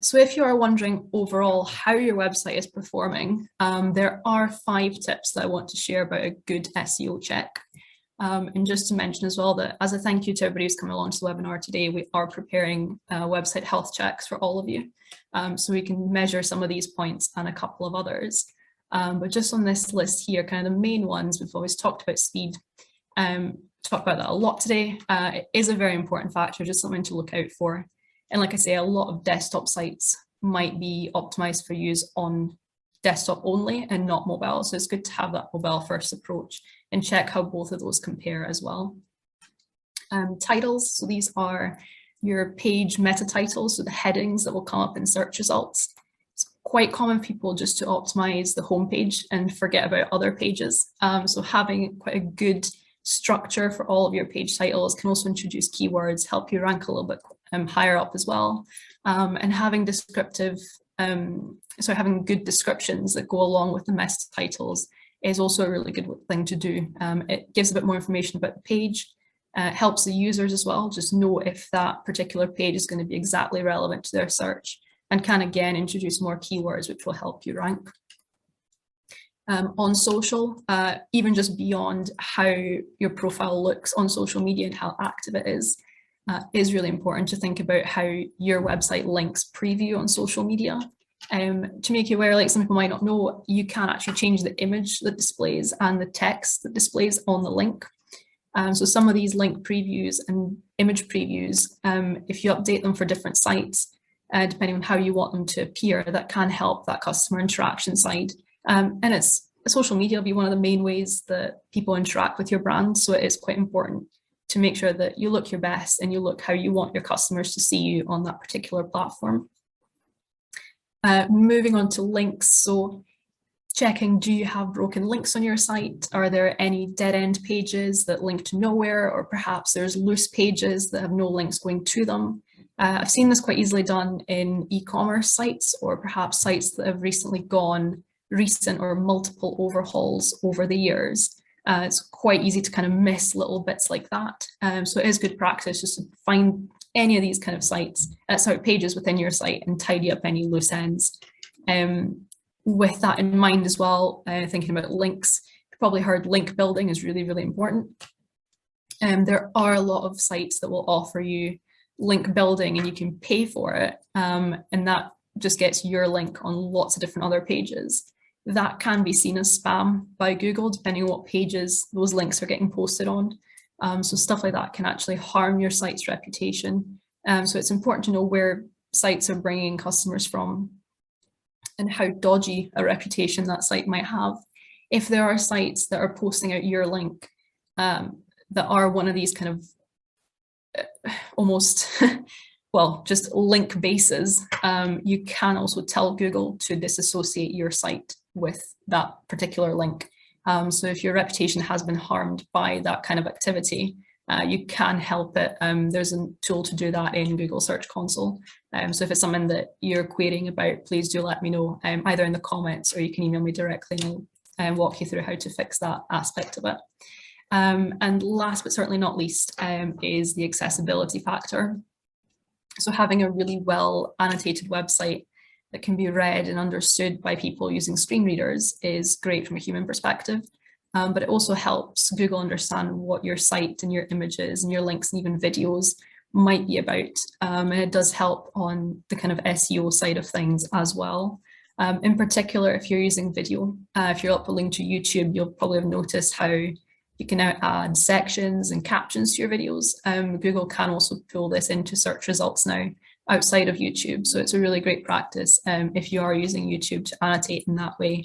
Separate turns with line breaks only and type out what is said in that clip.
So if you are wondering overall how your website is performing, there are 5 tips that I want to share about a good SEO check. And just to mention as well that as a thank you to everybody who's coming along to the webinar today, we are preparing website health checks for all of you. So we can measure some of these points and a couple of others. But just on this list here, kind of the main ones, we've always talked about speed. Talk about that a lot today. It is a very important factor, just something to look out for. And like I say, a lot of desktop sites might be optimized for use on desktop only and not mobile. So it's good to have that mobile first approach and check how both of those compare as well. Titles, so these are your page meta titles, so the headings that will come up in search results. It's quite common for people just to optimize the homepage and forget about other pages. So having quite a good structure for all of your page titles can also introduce keywords, help you rank a little bit higher up as well, and having having good descriptions that go along with the meta titles is also a really good thing to do. It gives a bit more information about the page, helps the users as well just know if that particular page is going to be exactly relevant to their search, and can again introduce more keywords which will help you rank. On social, even just beyond how your profile looks on social media and how active it is really important to think about how your website links preview on social media. To make you aware, like some people might not know, you can actually change the image that displays and the text that displays on the link. So some of these link previews and image previews, if you update them for different sites, depending on how you want them to appear, that can help that customer interaction side. And social media will be one of the main ways that people interact with your brand. So it is quite important to make sure that you look your best and you look how you want your customers to see you on that particular platform. Moving on to links. So checking, do you have broken links on your site? Are there any dead end pages that link to nowhere? Or perhaps there's loose pages that have no links going to them. I've seen this quite easily done in e-commerce sites, or perhaps sites that have recently gone recent or multiple overhauls over the years. It's quite easy to kind of miss little bits like that. So it is good practice just to find any of these kind of sites, pages within your site, and tidy up any loose ends. With that in mind as well, thinking about links, you've probably heard link building is really, really important. There are a lot of sites that will offer you link building and you can pay for it. And that just gets your link on lots of different other pages. That can be seen as spam by Google, depending on what pages those links are getting posted on. So stuff like that can actually harm your site's reputation. So it's important to know where sites are bringing customers from and how dodgy a reputation that site might have. If there are sites that are posting out your link that are one of these kind of almost, well, just link bases, you can also tell Google to disassociate your site with that particular link. So if your reputation has been harmed by that kind of activity, you can help it. There's a tool to do that in Google Search Console. So if it's something that you're querying about, please do let me know, either in the comments or you can email me directly and I'll walk you through how to fix that aspect of it. And last but certainly not least is the accessibility factor. So having a really well annotated website that can be read and understood by people using screen readers is great from a human perspective. But it also helps Google understand what your site and your images and your links and even videos might be about. And it does help on the kind of SEO side of things as well. In particular, if you're using video, if you're uploading to YouTube, you'll probably have noticed how you can now add sections and captions to your videos. Google can also pull this into search results now outside of YouTube. So it's a really great practice if you are using YouTube to annotate in that way